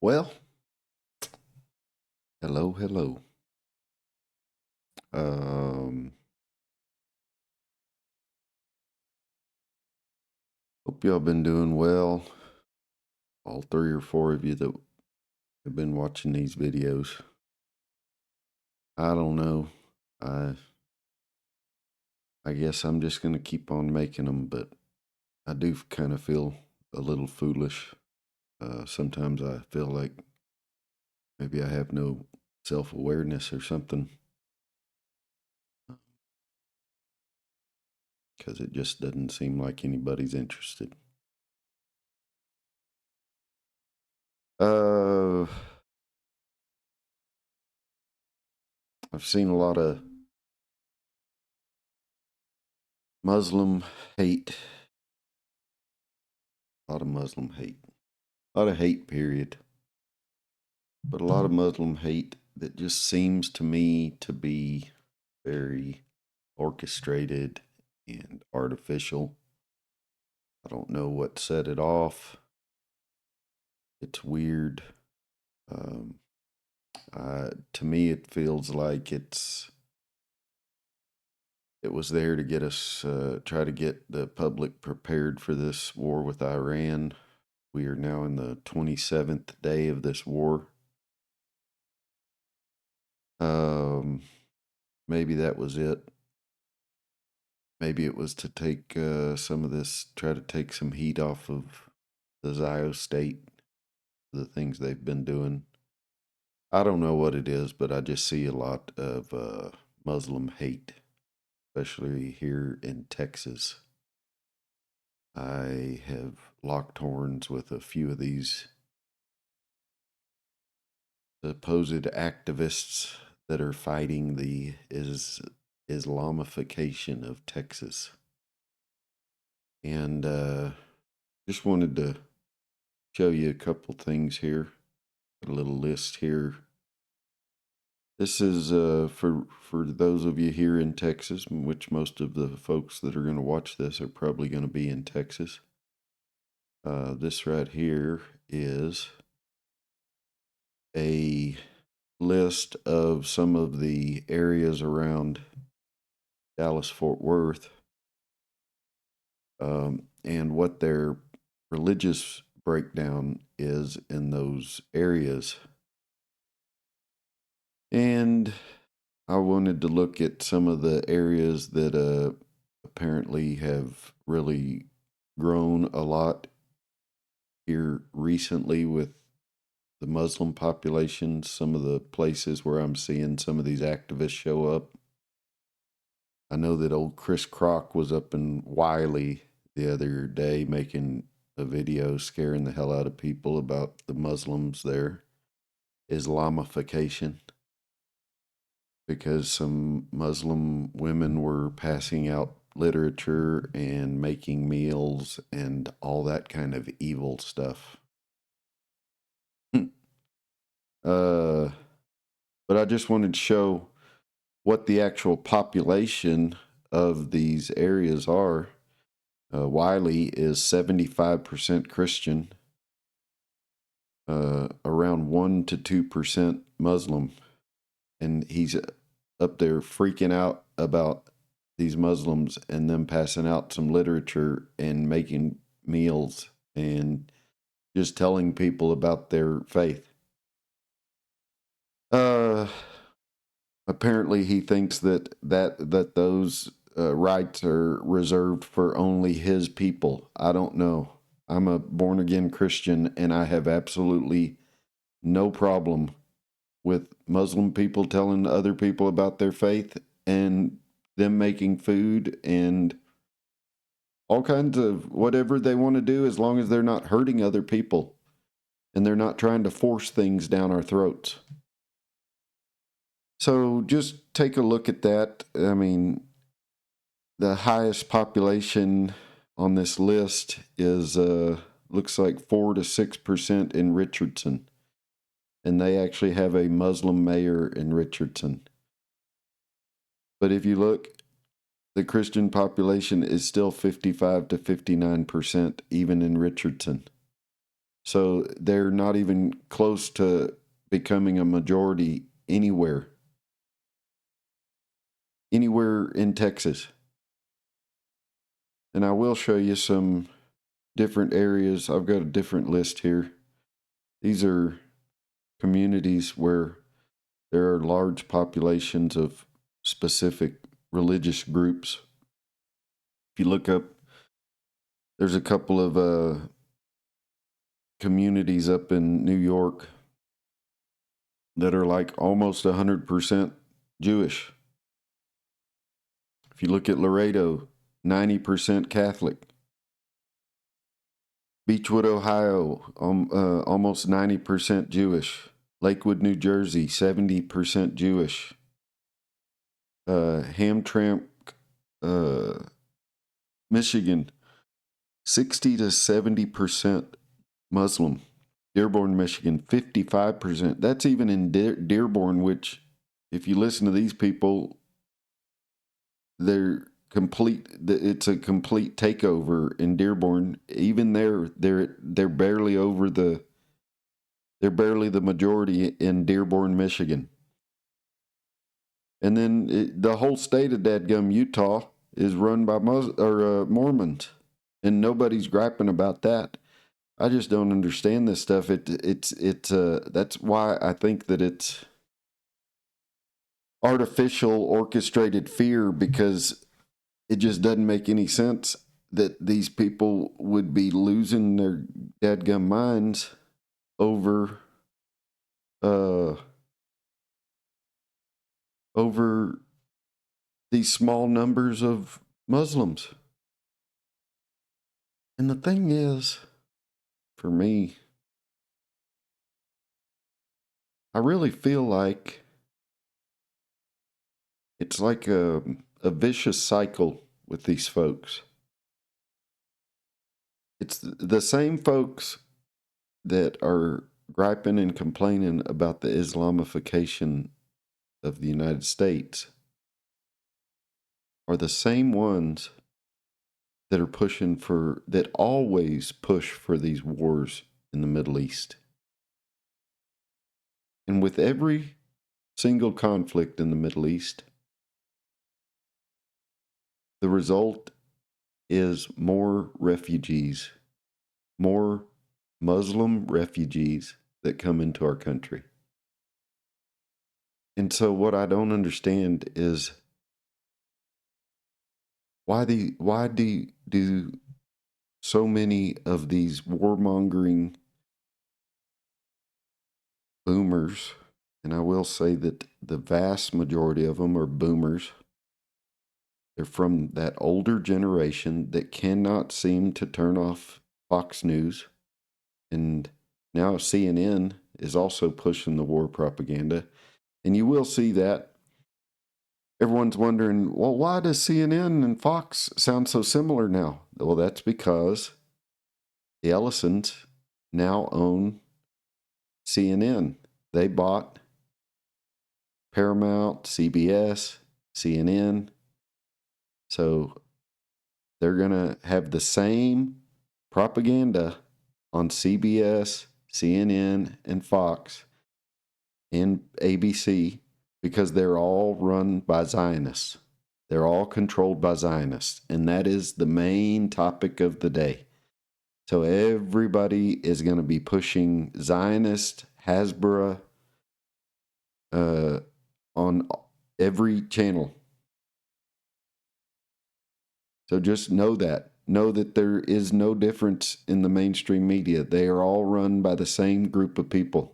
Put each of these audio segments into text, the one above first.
Well, hello, hello. Um, Hope y'all been doing well. All three or four of you that have been watching these videos. I don't know. I I guess I'm just gonna keep on making them, but I do kind of feel a little foolish. Sometimes I feel like maybe I have no self-awareness or something, because it just doesn't seem like anybody's interested. Uh, I've seen a Muslim hate, a lot of Muslim hate, a lot of hate, period. But a lot of Muslim hate that just seems to me to be very orchestrated and artificial. I don't know what set it off. It's weird. Um, to me, it feels like it was there to get us try to get the public prepared for this war with Iran. We are now in the 27th day of this war. Um, Maybe that was it. Maybe it was to take some of this, try to take some heat off of the Zio state, the things they've been doing. I don't know what it is, but I just see a lot of Muslim hate, especially here in Texas. I have locked horns with a few of these supposed activists that are fighting the Islamification of Texas. And just wanted to show you a couple things here, a little list here. This is for those of you here in Texas, which most of the folks that are going to watch this are probably going to be in Texas. This right here is a list of some of the areas around Dallas Fort Worth, and what their religious breakdown is in those areas. And I wanted to look at some of the areas that apparently have really grown a lot here recently with the Muslim population, some of the places where I'm seeing some of these activists show up. I know that old Chris Crock was up in Wiley the other day making a video scaring the hell out of people about the Muslims there, Islamification, because some Muslim women were passing out literature and making meals and all that kind of evil stuff. uh, but I just wanted to show what the actual population of these areas are. Wiley is 75% Christian, around 1 to 2% Muslim. And he's up there freaking out about these Muslims and them passing out some literature and making meals and just telling people about their faith. Uh, Apparently, he thinks that those rights are reserved for only his people. I don't know. I'm a born again Christian, and I have absolutely no problem with Muslim people telling other people about their faith and them making food and all kinds of whatever they want to do, as long as they're not hurting other people and they're not trying to force things down our throats. So just take a look at that. I mean, the highest population on this list is looks like 4 to 6% in Richardson, and they actually have a Muslim mayor in Richardson. But if you look, the Christian population is still 55 to 59%, even in Richardson. So they're not even close to becoming a majority anywhere in Texas. And I will show you some different areas. I've got a different list here. These are communities where there are large populations of specific religious groups. If you look up, there's a couple of communities up in New York that are like almost 100% Jewish. If you look at Laredo, 90% Catholic. Beechwood, Ohio, almost 90% Jewish. Lakewood, New Jersey, 70% Jewish. Hamtramck, Michigan, 60 to 70% Muslim. Dearborn, Michigan, 55%. That's even in Dearborn, which, if you listen to these people, they're complete. It's a complete takeover in Dearborn. Even there, they're barely over the. They're barely the majority in Dearborn, Michigan. And then the whole state of dadgum Utah is run by Mormons, and nobody's griping about that. I just don't understand this stuff. That's why I think that it's artificial, orchestrated fear, because it just doesn't make any sense that these people would be losing their dadgum minds over over these small numbers of Muslims. And the thing is, for me, I really feel like it's like a vicious cycle with these folks. It's the same folks that are griping and complaining about the Islamification of the United States are the same ones that are that always push for these wars in the Middle East. And with every single conflict in the Middle East, the result is more refugees, more Muslim refugees that come into our country. And so what I don't understand is why do so many of these warmongering boomers, and I will say that the vast majority of them are boomers. They're from that older generation that cannot seem to turn off Fox News. And now CNN is also pushing the war propaganda. And you will see that. Everyone's wondering, well, why does CNN and Fox sound so similar now? Well, that's because the Ellisons now own CNN. They bought Paramount, CBS, CNN. So they're going to have the same propaganda on CBS, CNN, and Fox and ABC because they're all run by Zionists. They're all controlled by Zionists. And that is the main topic of the day. So everybody is going to be pushing Zionist, Hasbara on every channel. So just know that. Know that there is no difference in the mainstream media. They are all run by the same group of people.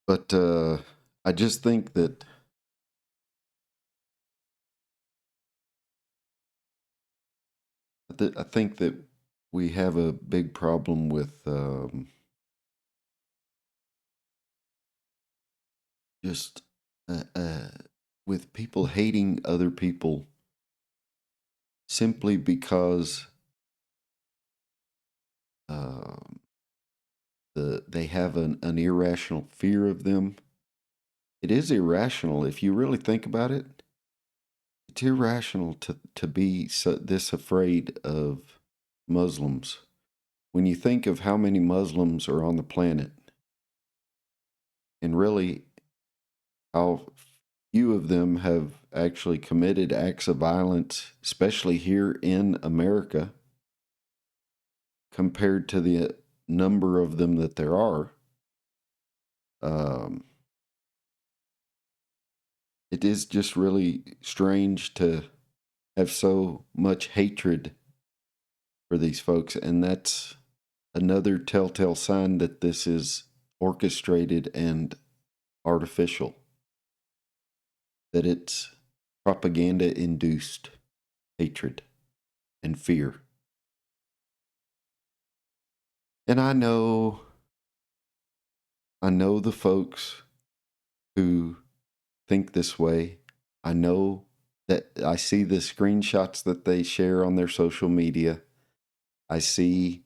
But I just think that I think that we have a big problem with just with people hating other people simply because they have an irrational fear of them. It is irrational if you really think about it. it's irrational to be this afraid of Muslims. When you think of how many Muslims are on the planet, and really how few of them have actually committed acts of violence, especially here in America, compared to the number of them that there are, um, it is just really strange to have so much hatred for these folks. And that's another telltale sign that this is orchestrated and artificial, that it's propaganda induced hatred and fear. And I know the folks who think this way. I know that I see the screenshots that they share on their social media. I see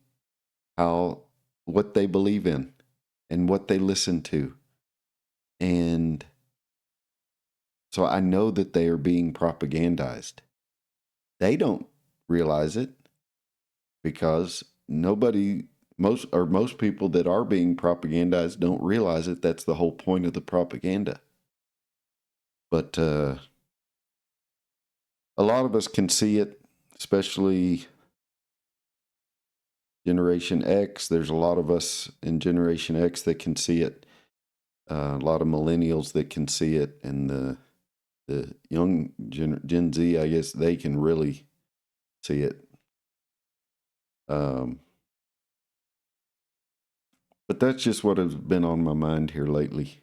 what they believe in and what they listen to. And so I know that they are being propagandized. They don't realize it because most people that are being propagandized don't realize it. That's the whole point of the propaganda. But a lot of us can see it, especially Generation X. There's a lot of us in Generation X that can see it. A lot of millennials that can see it, and the young Gen Z, I guess they can really see it. But that's just what has been on my mind here lately.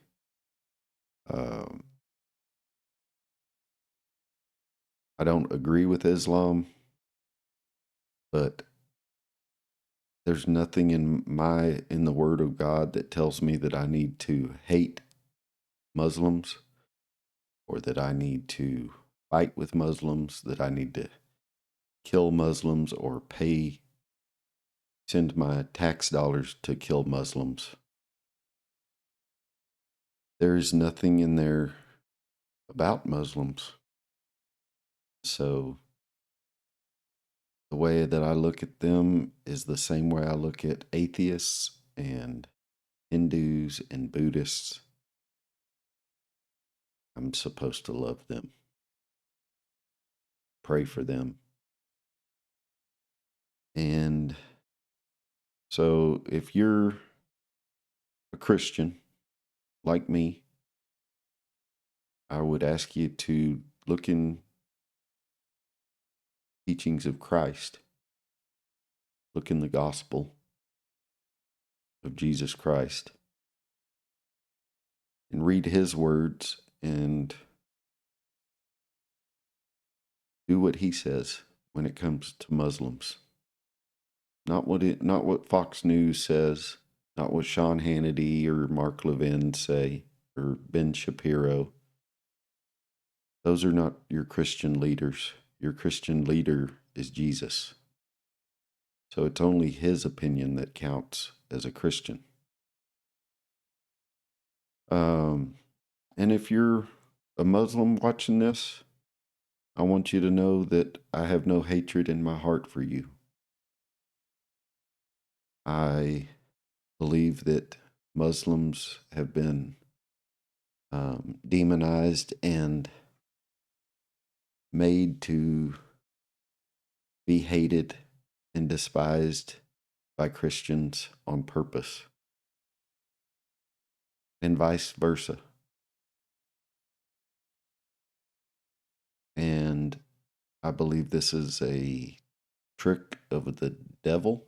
I don't agree with Islam, but there's nothing in the Word of God that tells me that I need to hate Muslims, or that I need to fight with Muslims, that I need to kill Muslims or send my tax dollars to kill Muslims. There is nothing in there about Muslims. So the way that I look at them is the same way I look at atheists and Hindus and Buddhists. I'm supposed to love them, pray for them. And so if you're a Christian like me, I would ask you to look in teachings of Christ, look in the gospel of Jesus Christ, and read his words and do what he says when it comes to Muslims. Not what Fox News says, not what Sean Hannity or Mark Levin say, or Ben Shapiro. Those are not your Christian leaders. Your Christian leader is Jesus. So it's only his opinion that counts as a Christian. And if you're a Muslim watching this, I want you to know that I have no hatred in my heart for you. I believe that Muslims have been demonized and made to be hated and despised by Christians on purpose, and vice versa. And I believe this is a trick of the devil,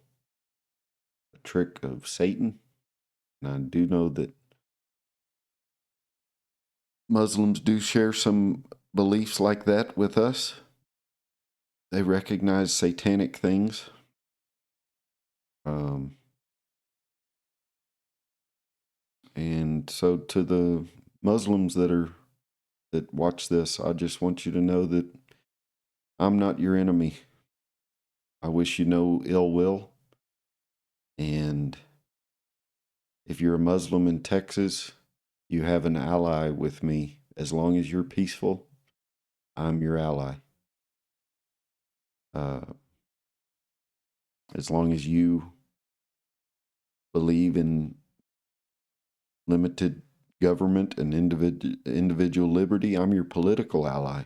a trick of Satan. And I do know that Muslims do share some beliefs like that with us. They recognize satanic things. And so to the Muslims that watch this, I just want you to know that I'm not your enemy. I wish you no ill will. And if you're a Muslim in Texas, you have an ally with me. As long as you're peaceful, I'm your ally. As long as you believe in limited government and individual liberty, I'm your political ally.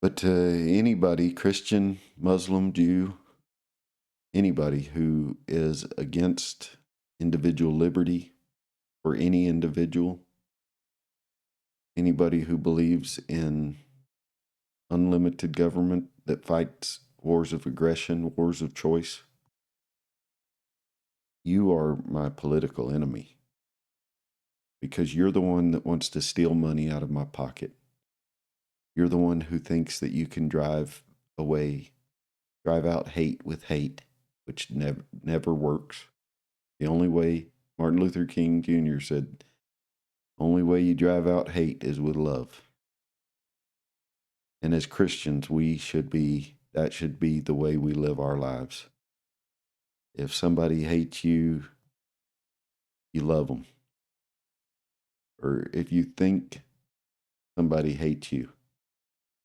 But to anybody, Christian, Muslim, Jew, anybody who is against individual liberty for any individual, anybody who believes in unlimited government that fights wars of aggression, wars of choice, you are my political enemy because you're the one that wants to steal money out of my pocket. You're the one who thinks that you can drive out hate with hate, which never works. The only way, Martin Luther King Jr. said, only way you drive out hate is with love. And as Christians, that should be the way we live our lives. If somebody hates you, you love them. Or if you think somebody hates you,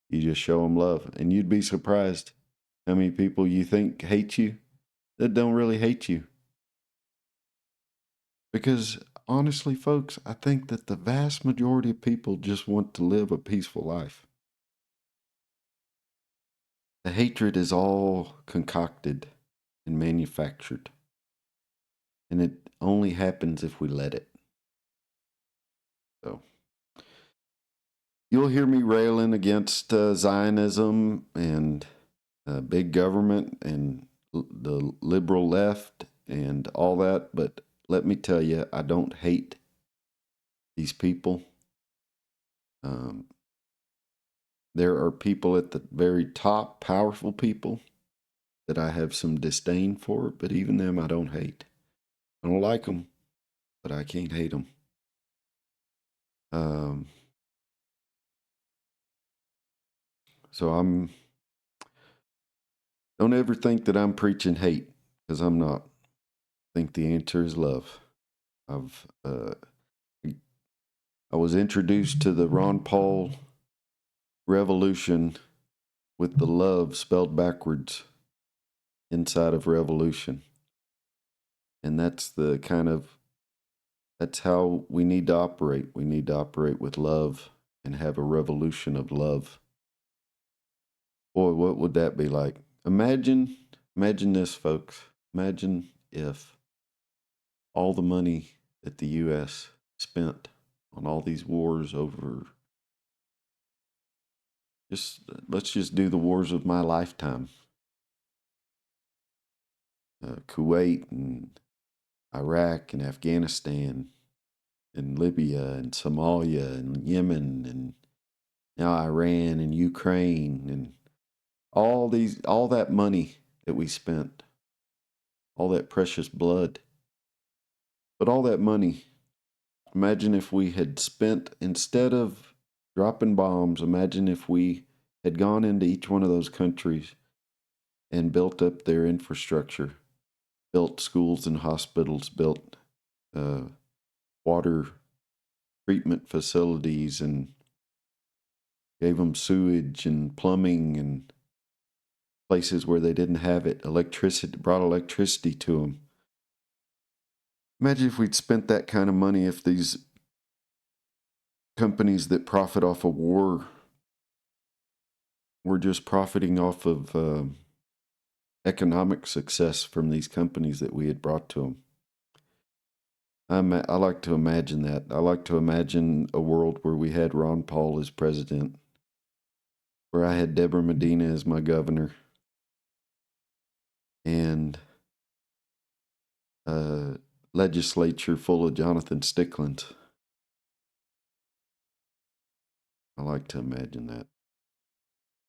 you just show them love. And you'd be surprised how many people you think hate you that don't really hate you. Because honestly, folks, I think that the vast majority of people just want to live a peaceful life. The hatred is all concocted and manufactured. And it only happens if we let it. So you'll hear me railing against Zionism and big government and the liberal left and all that, but let me tell you, I don't hate these people. There are people at the very top, powerful people, that I have some disdain for, but even them I don't hate. I don't like them, but I can't hate them. So don't ever think that I'm preaching hate, because I'm not. I think the answer is love. I was introduced to the Ron Paul revolution with the love spelled backwards inside of revolution. And that's how we need to operate. We need to operate with love and have a revolution of love. Boy, what would that be like? Imagine this, folks. Imagine if all the money that the U.S. spent on all these wars over, let's just do the wars of my lifetime. Kuwait and Iraq and Afghanistan and Libya and Somalia and Yemen and now Iran and Ukraine and all that money that we spent, all that precious blood. But all that money, imagine if we had spent, instead of dropping bombs, imagine if we had gone into each one of those countries and built up their infrastructure, built schools and hospitals, built water treatment facilities, and gave them sewage and plumbing and places where they didn't have it, brought electricity to them. Imagine if we'd spent that kind of money, if these companies that profit off of war were just profiting off of economic success from these companies that we had brought to them. I like to imagine that. I like to imagine a world where we had Ron Paul as president, where I had Deborah Medina as my governor, and a legislature full of Jonathan Sticklands. I like to imagine that.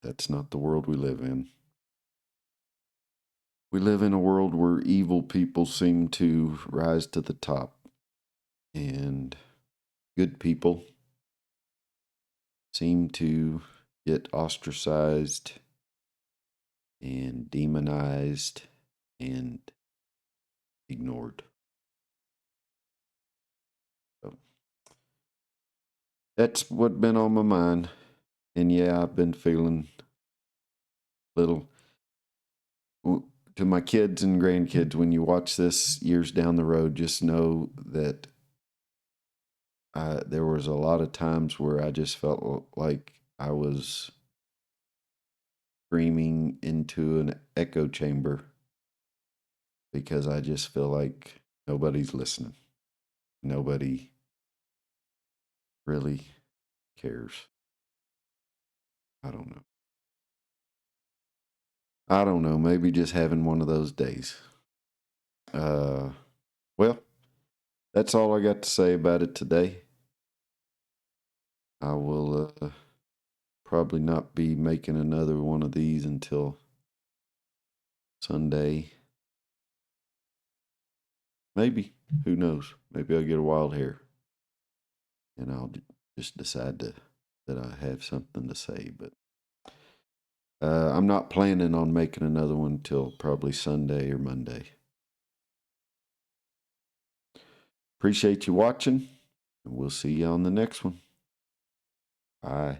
That's not the world we live in. We live in a world where evil people seem to rise to the top, and good people seem to get ostracized and demonized and ignored. So that's what been on my mind. And yeah, I've been feeling little to my kids and grandkids. When you watch this years down the road, just know that there was a lot of times where I just felt like I was screaming into an echo chamber because I just feel like nobody's listening. Nobody really cares. I don't know. I don't know. Maybe just having one of those days. Well, that's all I got to say about it today. I will probably not be making another one of these until Sunday. Maybe. Who knows? Maybe I'll get a wild hair and I'll just decide that I have something to say. But I'm not planning on making another one till probably Sunday or Monday. Appreciate you watching, and we'll see you on the next one. Bye.